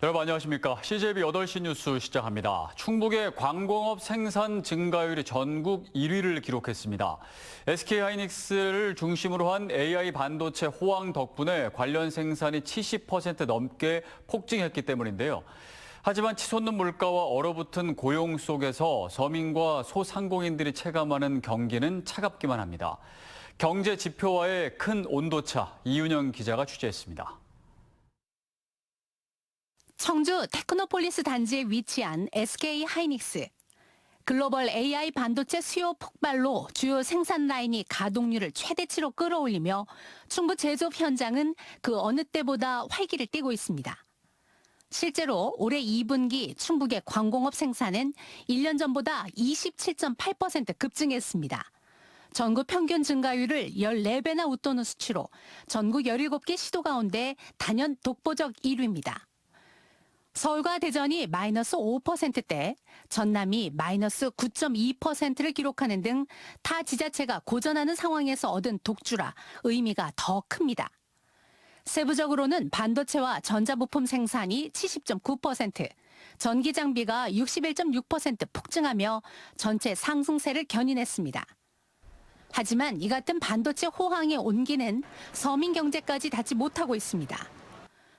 여러분 안녕하십니까. CJB 8시 뉴스 시작합니다. 충북의 광공업 생산 증가율이 전국 1위를 기록했습니다. SK하이닉스를 중심으로 한 AI 반도체 호황 덕분에 관련 생산이 70% 넘게 폭증했기 때문인데요. 하지만 치솟는 물가와 얼어붙은 고용 속에서 서민과 소상공인들이 체감하는 경기는 차갑기만 합니다. 경제 지표와의 큰 온도차, 이윤영 기자가 취재했습니다. 청주 테크노폴리스 단지에 위치한 SK하이닉스. 글로벌 AI 반도체 수요 폭발로 주요 생산 라인이 가동률을 최대치로 끌어올리며 충북 제조업 현장은 그 어느 때보다 활기를 띠고 있습니다. 실제로 올해 2분기 충북의 광공업 생산은 1년 전보다 27.8% 급증했습니다. 전국 평균 증가율을 14배나 웃도는 수치로 전국 17개 시도 가운데 단연 독보적 1위입니다. 서울과 대전이 마이너스 5%대, 전남이 마이너스 9.2%를 기록하는 등 타 지자체가 고전하는 상황에서 얻은 독주라 의미가 더 큽니다. 세부적으로는 반도체와 전자부품 생산이 70.9%, 전기 장비가 61.6% 폭증하며 전체 상승세를 견인했습니다. 하지만 이 같은 반도체 호황의 온기는 서민 경제까지 닿지 못하고 있습니다.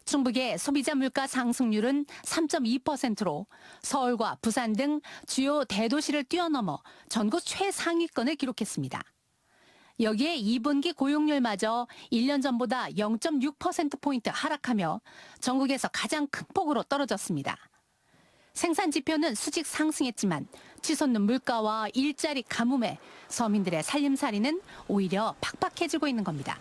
충북의 소비자 물가 상승률은 3.2%로 서울과 부산 등 주요 대도시를 뛰어넘어 전국 최상위권을 기록했습니다. 여기에 2분기 고용률마저 1년 전보다 0.6%포인트 하락하며 전국에서 가장 큰 폭으로 떨어졌습니다. 생산 지표는 수직 상승했지만 치솟는 물가와 일자리 가뭄에 서민들의 살림살이는 오히려 팍팍해지고 있는 겁니다.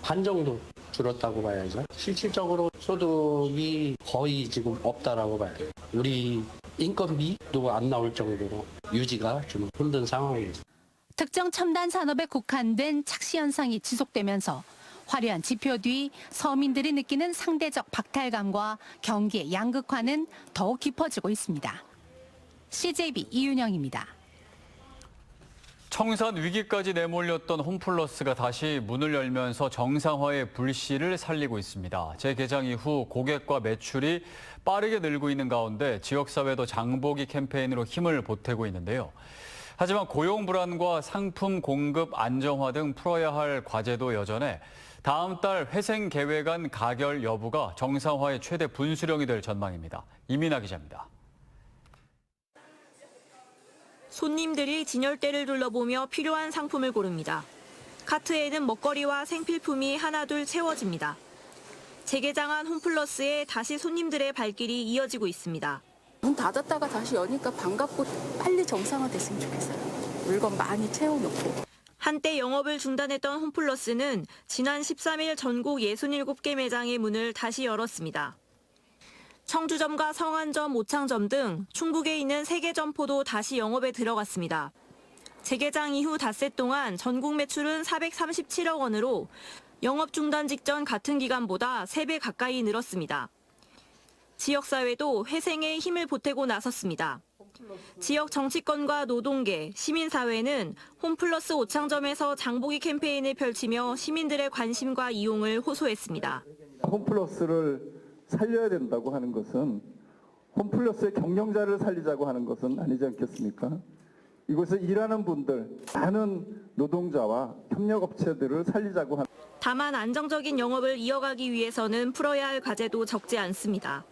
반 정도 줄었다고 봐야죠. 실질적으로 소득이 거의 지금 없다라고 봐야 돼요. 우리 인건비도 안 나올 정도로 유지가 좀 힘든 상황입니다. 특정 첨단 산업에 국한된 착시 현상이 지속되면서 화려한 지표 뒤 서민들이 느끼는 상대적 박탈감과 경기의 양극화는 더욱 깊어지고 있습니다. CJB 이윤영입니다. 청산 위기까지 내몰렸던 홈플러스가 다시 문을 열면서 정상화의 불씨를 살리고 있습니다. 재개장 이후 고객과 매출이 빠르게 늘고 있는 가운데 지역사회도 장보기 캠페인으로 힘을 보태고 있는데요. 하지만 고용 불안과 상품 공급 안정화 등 풀어야 할 과제도 여전해 다음 달 회생 계획안 가결 여부가 정상화의 최대 분수령이 될 전망입니다. 이민아 기자입니다. 손님들이 진열대를 둘러보며 필요한 상품을 고릅니다. 카트에는 먹거리와 생필품이 하나둘 채워집니다. 재개장한 홈플러스에 다시 손님들의 발길이 이어지고 있습니다. 문 닫았다가 다시 여니까 반갑고 빨리 정상화됐으면 좋겠어요. 물건 많이 채워놓고. 한때 영업을 중단했던 홈플러스는 지난 13일 전국 67개 매장의 문을 다시 열었습니다. 청주점과 성안점, 오창점 등 충북에 있는 3개 점포도 다시 영업에 들어갔습니다. 재개장 이후 닷새 동안 전국 매출은 437억 원으로 영업 중단 직전 같은 기간보다 3배 가까이 늘었습니다. 지역사회도 회생에 힘을 보태고 나섰습니다. 지역 정치권과 노동계, 시민사회는 홈플러스 오창점에서 장보기 캠페인을 펼치며 시민들의 관심과 이용을 호소했습니다. 홈플러스를 살려야 된다고 하는 것은 홈플러스의 경영자를 살리자고 하는 것은 아니지 않겠습니까? 이곳에 일하는 분들, 많은 노동자와 협력업체들을 살리자고 하는. 다만 안정적인 영업을 이어가기 위해서는 풀어야 할 과제도 적지 않습니다.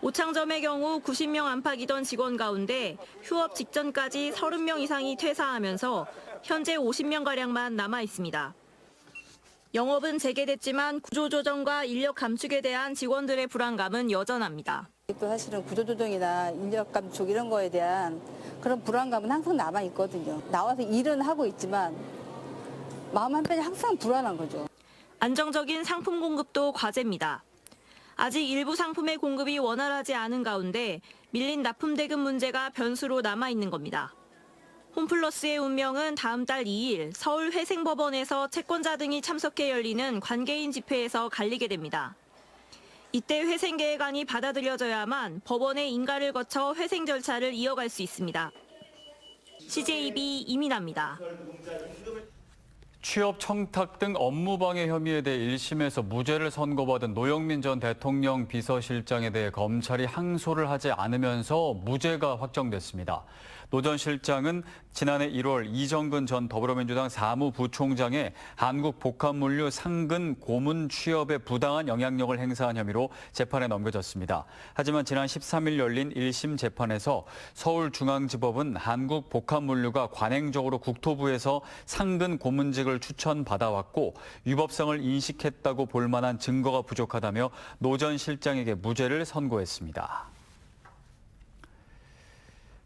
오창점의 경우 90명 안팎이던 직원 가운데 휴업 직전까지 30명 이상이 퇴사하면서 현재 50명가량만 남아 있습니다. 영업은 재개됐지만 구조조정과 인력 감축에 대한 직원들의 불안감은 여전합니다. 또 사실은 구조조정이나 인력 감축 이런 거에 대한 그런 불안감은 항상 남아 있거든요. 나와서 일은 하고 있지만 마음 한편이 항상 불안한 거죠. 안정적인 상품 공급도 과제입니다. 아직 일부 상품의 공급이 원활하지 않은 가운데 밀린 납품 대금 문제가 변수로 남아 있는 겁니다. 홈플러스의 운명은 다음 달 2일 서울 회생법원에서 채권자 등이 참석해 열리는 관계인 집회에서 갈리게 됩니다. 이때 회생 계획안이 받아들여져야만 법원의 인가를 거쳐 회생 절차를 이어갈 수 있습니다. CJB 이민아입니다. 취업 청탁 등 업무방해 혐의에 대해 1심에서 무죄를 선고받은 노영민 전 대통령 비서실장에 대해 검찰이 항소를 하지 않으면서 무죄가 확정됐습니다. 노 전 실장은 지난해 1월 이정근 전 더불어민주당 사무부총장의 한국복합물류 상근 고문 취업에 부당한 영향력을 행사한 혐의로 재판에 넘겨졌습니다. 하지만 지난 13일 열린 1심 재판에서 서울중앙지법은 한국복합물류가 관행적으로 국토부에서 상근 고문직을 추천받아왔고 위법성을 인식했다고 볼 만한 증거가 부족하다며 노 전 실장에게 무죄를 선고했습니다.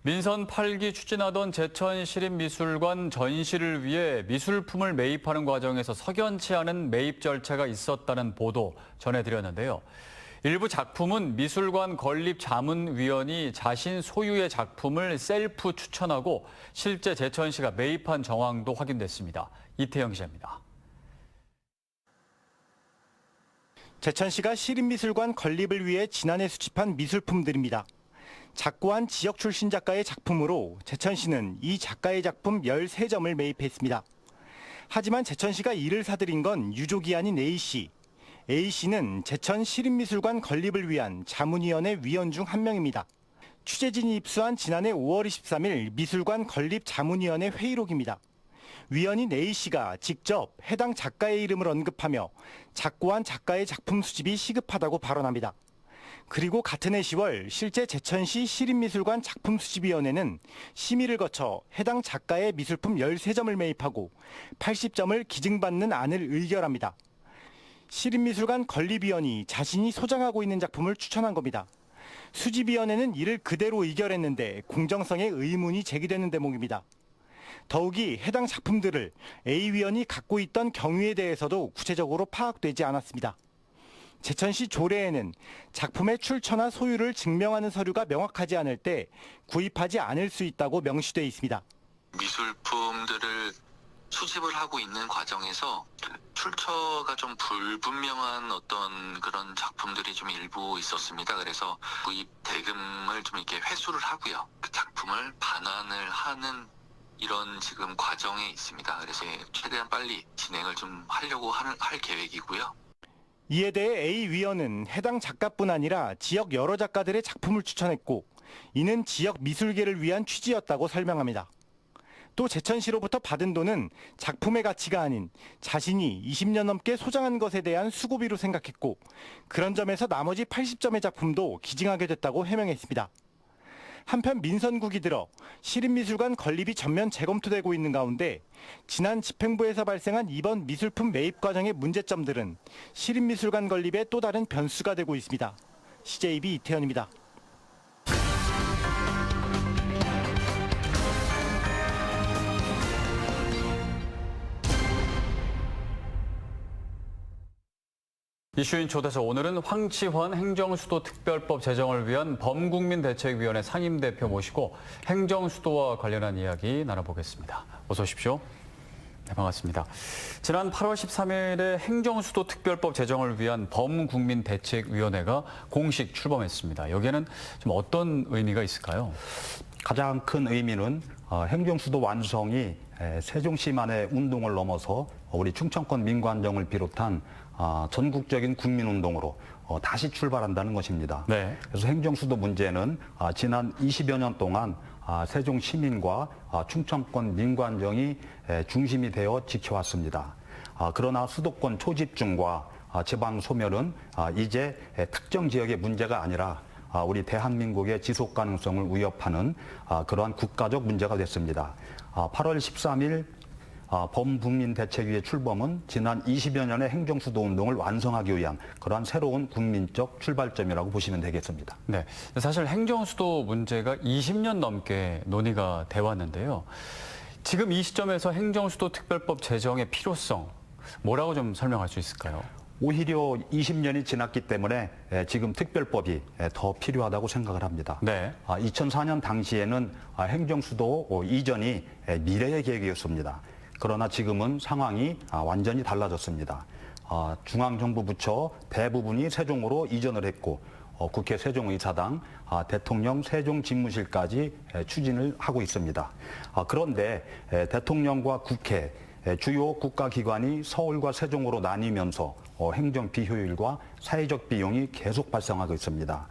민선 8기 추진하던 제천시립미술관 전시를 위해 미술품을 매입하는 과정에서 석연치 않은 매입 절차가 있었다는 보도 전해드렸는데요. 일부 작품은 미술관 건립자문위원이 자신 소유의 작품을 셀프 추천하고 실제 제천시가 매입한 정황도 확인됐습니다. 이태영 기자입니다. 제천시가 시립미술관 건립을 위해 지난해 수집한 미술품들입니다. 작고한 지역 출신 작가의 작품으로 제천시는 이 작가의 작품 13점을 매입했습니다. 하지만 제천시가 이를 사들인 건 유족이 아닌 A씨. A씨는 제천 시립미술관 건립을 위한 자문위원회 위원 중 한 명입니다. 취재진이 입수한 지난해 5월 23일 미술관 건립 자문위원회 회의록입니다. 위원인 A씨가 직접 해당 작가의 이름을 언급하며 작고한 작가의 작품 수집이 시급하다고 발언합니다. 그리고 같은 해 10월 실제 제천시 시립미술관 작품수집위원회는 심의를 거쳐 해당 작가의 미술품 13점을 매입하고 80점을 기증받는 안을 의결합니다. 시립미술관 건립위원이 자신이 소장하고 있는 작품을 추천한 겁니다. 수집위원회는 이를 그대로 의결했는데 공정성에 의문이 제기되는 대목입니다. 더욱이 해당 작품들을 A위원이 갖고 있던 경위에 대해서도 구체적으로 파악되지 않았습니다. 제천시 조례에는 작품의 출처나 소유를 증명하는 서류가 명확하지 않을 때 구입하지 않을 수 있다고 명시되어 있습니다. 미술품들을 수집을 하고 있는 과정에서 출처가 좀 불분명한 어떤 그런 작품들이 좀 일부 있었습니다. 그래서 구입 대금을 좀 이렇게 회수를 하고요. 그 작품을 반환을 하는 이런 지금 과정에 있습니다. 그래서 최대한 빨리 진행을 좀 하려고 할 계획이고요. 이에 대해 A위원은 해당 작가뿐 아니라 지역 여러 작가들의 작품을 추천했고 이는 지역 미술계를 위한 취지였다고 설명합니다. 또 제천시로부터 받은 돈은 작품의 가치가 아닌 자신이 20년 넘게 소장한 것에 대한 수고비로 생각했고 그런 점에서 나머지 80점의 작품도 기증하게 됐다고 해명했습니다. 한편 민선국이 들어 시립미술관 건립이 전면 재검토되고 있는 가운데 지난 집행부에서 발생한 이번 미술품 매입 과정의 문제점들은 시립미술관 건립의 또 다른 변수가 되고 있습니다. CJB 이태현입니다. 이슈인 초대서 오늘은 황치환 행정수도특별법 제정을 위한 범국민대책위원회 상임대표 모시고 행정수도와 관련한 이야기 나눠보겠습니다. 어서 오십시오. 네, 반갑습니다. 지난 8월 13일에 행정수도특별법 제정을 위한 범국민대책위원회가 공식 출범했습니다. 여기에는 좀 어떤 의미가 있을까요? 가장 큰 의미는 행정수도 완성이 세종시만의 운동을 넘어서 우리 충청권 민관정을 비롯한 전국적인 국민운동으로 다시 출발한다는 것입니다. 네. 그래서 행정수도 문제는 지난 20여 년 동안 세종 시민과 충청권 민관정이 중심이 되어 지켜왔습니다. 그러나 수도권 초집중과 지방 소멸은 이제 특정 지역의 문제가 아니라 우리 대한민국의 지속 가능성을 위협하는 그러한 국가적 문제가 됐습니다. 8월 13일 범국민대책위의 출범은 지난 20여 년의 행정수도 운동을 완성하기 위한 그러한 새로운 국민적 출발점이라고 보시면 되겠습니다. 네, 사실 행정수도 문제가 20년 넘게 논의가 돼 왔는데요. 지금 이 시점에서 행정수도 특별법 제정의 필요성, 뭐라고 좀 설명할 수 있을까요? 오히려 20년이 지났기 때문에 지금 특별법이 더 필요하다고 생각을 합니다. 네. 2004년 당시에는 행정수도 이전이 미래의 계획이었습니다. 그러나 지금은 상황이 완전히 달라졌습니다. 중앙정부 부처 대부분이 세종으로 이전을 했고 국회 세종의사당, 대통령 세종집무실까지 추진을 하고 있습니다. 그런데 대통령과 국회, 주요 국가기관이 서울과 세종으로 나뉘면서 행정 비효율과 사회적 비용이 계속 발생하고 있습니다.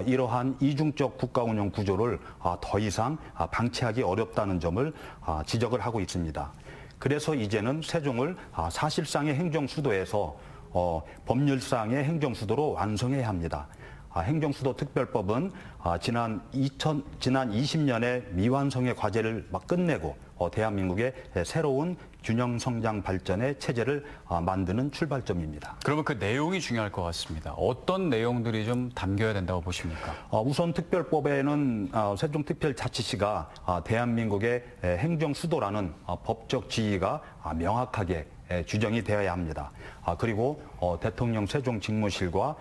이러한 이중적 국가 운영 구조를 더 이상 방치하기 어렵다는 점을 지적을 하고 있습니다. 그래서 이제는 세종을 사실상의 행정수도에서 법률상의 행정수도로 완성해야 합니다. 행정수도 특별법은 지난 20년에 미완성의 과제를 끝내고 대한민국의 새로운 균형 성장 발전의 체제를 만드는 출발점입니다. 그러면 그 내용이 중요할 것 같습니다. 어떤 내용들이 좀 담겨야 된다고 보십니까? 우선 특별법에는 세종특별자치시가 대한민국의 행정수도라는 법적 지위가 명확하게 규정이 되어야 합니다. 그리고 대통령 세종직무실과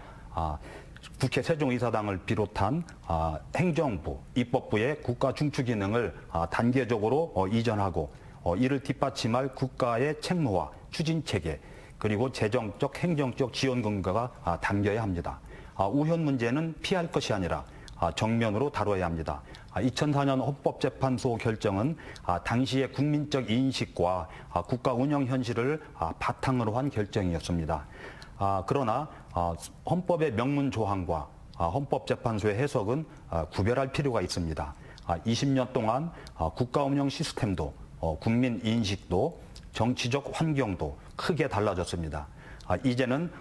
국회 세종이사당을 비롯한 행정부, 입법부의 국가 중추 기능을 단계적으로 이전하고 이를 뒷받침할 국가의 책무와 추진 체계, 그리고 재정적, 행정적 지원 근거가 담겨야 합니다. 우현 문제는 피할 것이 아니라 정면으로 다뤄야 합니다. 2004년 헌법재판소 결정은 당시의 국민적 인식과 국가 운영 현실을 바탕으로 한 결정이었습니다. 그러나 헌법의 명문 조항과 헌법재판소의 해석은 구별할 필요가 있습니다. 20년 동안 국가 운영 시스템도 국민 인식도 정치적 환경도 크게 달라졌습니다. 이제는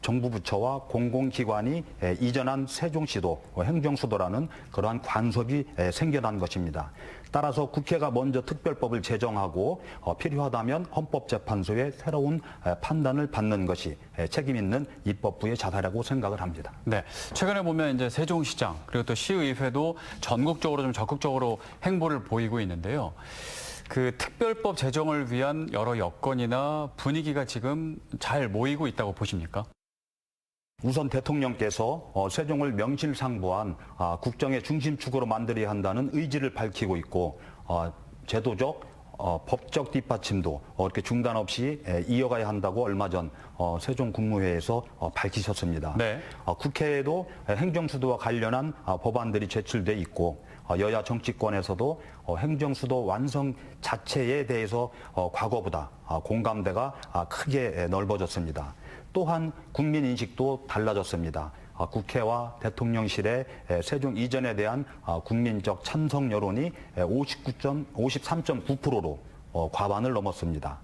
정부 부처와 공공기관이 이전한 세종시도 행정수도라는 그러한 관섭이 생겨난 것입니다. 따라서 국회가 먼저 특별법을 제정하고 필요하다면 헌법재판소의 새로운 판단을 받는 것이 책임 있는 입법부의 자세라고 생각을 합니다. 네, 최근에 보면 이제 세종시장 그리고 또 시의회도 전국적으로 좀 적극적으로 행보를 보이고 있는데요. 그 특별법 제정을 위한 여러 여건이나 분위기가 지금 잘 모이고 있다고 보십니까? 우선 대통령께서 세종을 명실상부한 국정의 중심축으로 만들어야 한다는 의지를 밝히고 있고 제도적, 법적 뒷받침도 이렇게 중단 없이 이어가야 한다고 얼마 전 세종 국무회에서 밝히셨습니다. 네. 국회에도 행정수도와 관련한 법안들이 제출돼 있고 여야 정치권에서도 행정수도 완성 자체에 대해서 과거보다 공감대가 크게 넓어졌습니다. 또한 국민 인식도 달라졌습니다. 국회와 대통령실의 세종 이전에 대한 국민적 찬성 여론이 53.9%로 과반을 넘었습니다.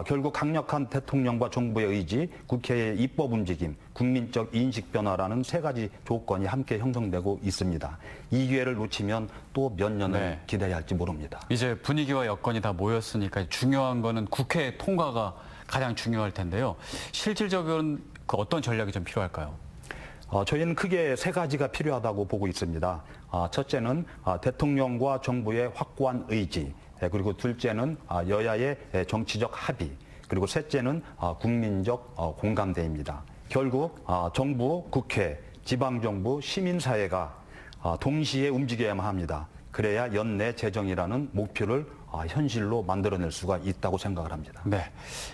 결국 강력한 대통령과 정부의 의지, 국회의 입법 움직임, 국민적 인식 변화라는 세 가지 조건이 함께 형성되고 있습니다. 이 기회를 놓치면 또 몇 년을 기다려야 할지 모릅니다. 이제 분위기와 여건이 다 모였으니까 중요한 거는 국회 통과가 가장 중요할 텐데요. 실질적인 그 어떤 전략이 좀 필요할까요? 저희는 크게 세 가지가 필요하다고 보고 있습니다. 첫째는 대통령과 정부의 확고한 의지, 그리고 둘째는 여야의 정치적 합의, 그리고 셋째는 국민적 공감대입니다. 결국 정부, 국회, 지방정부, 시민사회가 동시에 움직여야만 합니다. 그래야 연내 재정이라는 목표를 현실로 만들어낼 수가 있다고 생각을 합니다. 네,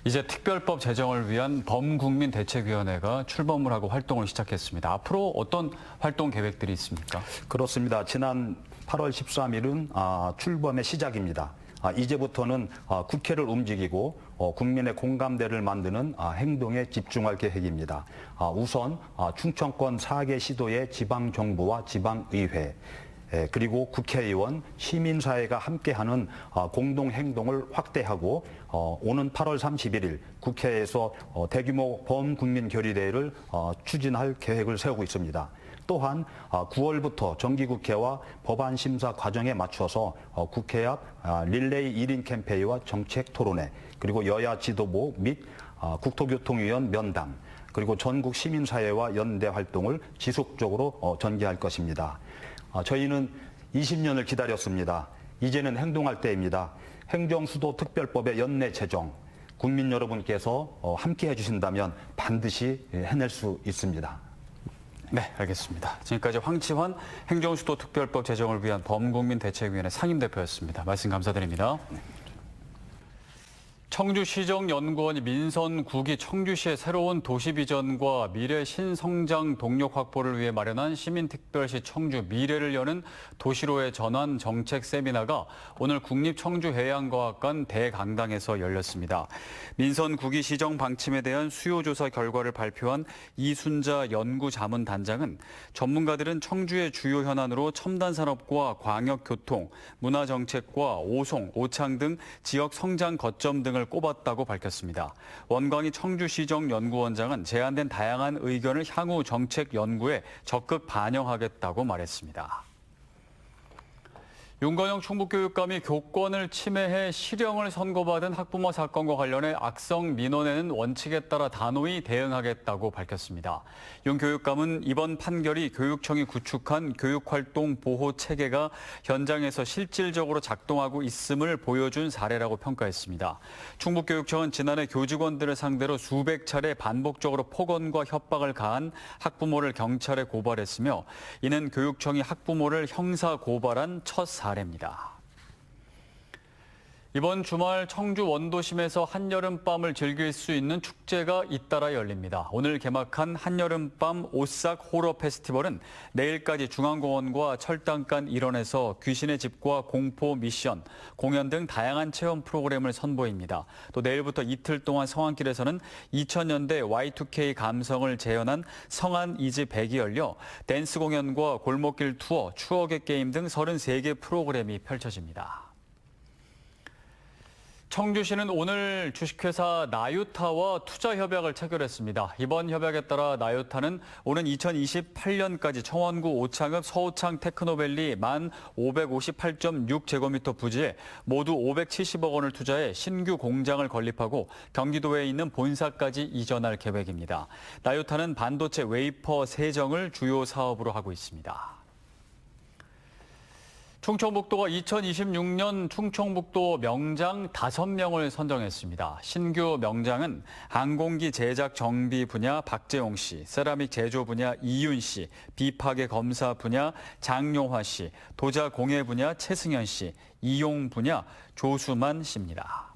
이제 특별법 제정을 위한 범국민대책위원회가 출범을 하고 활동을 시작했습니다. 앞으로 어떤 활동 계획들이 있습니까? 그렇습니다. 지난 8월 13일은 출범의 시작입니다. 이제부터는 국회를 움직이고 국민의 공감대를 만드는 행동에 집중할 계획입니다. 우선 충청권 4개 시도의 지방정부와 지방의회, 그리고 국회의원, 시민사회가 함께하는 공동행동을 확대하고 오는 8월 31일 국회에서 대규모 범국민결의대회를 추진할 계획을 세우고 있습니다. 또한 9월부터 정기국회와 법안 심사 과정에 맞춰서 국회 앞 릴레이 1인 캠페인과 정책 토론회, 그리고 여야 지도부 및 국토교통위원 면담, 그리고 전국 시민사회와 연대 활동을 지속적으로 전개할 것입니다. 저희는 20년을 기다렸습니다. 이제는 행동할 때입니다. 행정수도 특별법의 연내 제정, 국민 여러분께서 함께 해주신다면 반드시 해낼 수 있습니다. 네, 알겠습니다. 지금까지 황치환 행정수도 특별법 제정을 위한 범국민대책위원회 상임대표였습니다. 말씀 감사드립니다. 청주시정연구원이 민선 9기 청주시의 새로운 도시 비전과 미래 신성장 동력 확보를 위해 마련한 시민특별시 청주 미래를 여는 도시로의 전환 정책 세미나가 오늘 국립청주해양과학관 대강당에서 열렸습니다. 민선 9기 시정 방침에 대한 수요조사 결과를 발표한 이순자 연구자문단장은 전문가들은 청주의 주요 현안으로 첨단산업과 광역교통, 문화정책과 오송, 오창 등 지역 성장 거점 등을 꼽았다고 밝혔습니다. 원광희 청주시정연구원장은 제안된 다양한 의견을 향후 정책 연구에 적극 반영하겠다고 말했습니다. 윤건영 충북교육감이 교권을 침해해 실형을 선고받은 학부모 사건과 관련해 악성 민원에는 원칙에 따라 단호히 대응하겠다고 밝혔습니다. 윤 교육감은 이번 판결이 교육청이 구축한 교육활동 보호 체계가 현장에서 실질적으로 작동하고 있음을 보여준 사례라고 평가했습니다. 충북교육청은 지난해 교직원들을 상대로 수백 차례 반복적으로 폭언과 협박을 가한 학부모를 경찰에 고발했으며 이는 교육청이 학부모를 형사 고발한 첫 사례입니다. 이번 주말 청주 원도심에서 한여름밤을 즐길 수 있는 축제가 잇따라 열립니다. 오늘 개막한 한여름밤 오싹 호러 페스티벌은 내일까지 중앙공원과 철당간 일원에서 귀신의 집과 공포 미션, 공연 등 다양한 체험 프로그램을 선보입니다. 또 내일부터 이틀 동안 성안길에서는 2000년대 Y2K 감성을 재현한 성안 이즈 100이 열려 댄스 공연과 골목길 투어, 추억의 게임 등 33개 프로그램이 펼쳐집니다. 청주시는 오늘 주식회사 나유타와 투자협약을 체결했습니다. 이번 협약에 따라 나유타는 오는 2028년까지 청원구 오창읍 서오창 테크노밸리 만 558.6제곱미터 부지에 모두 570억 원을 투자해 신규 공장을 건립하고 경기도에 있는 본사까지 이전할 계획입니다. 나유타는 반도체 웨이퍼 세정을 주요 사업으로 하고 있습니다. 충청북도가 2026년 충청북도 명장 5명을 선정했습니다. 신규 명장은 항공기 제작 정비 분야 박재용 씨, 세라믹 제조 분야 이윤 씨, 비파괴 검사 분야 장용화 씨, 도자 공예 분야 최승현 씨, 이용 분야 조수만 씨입니다.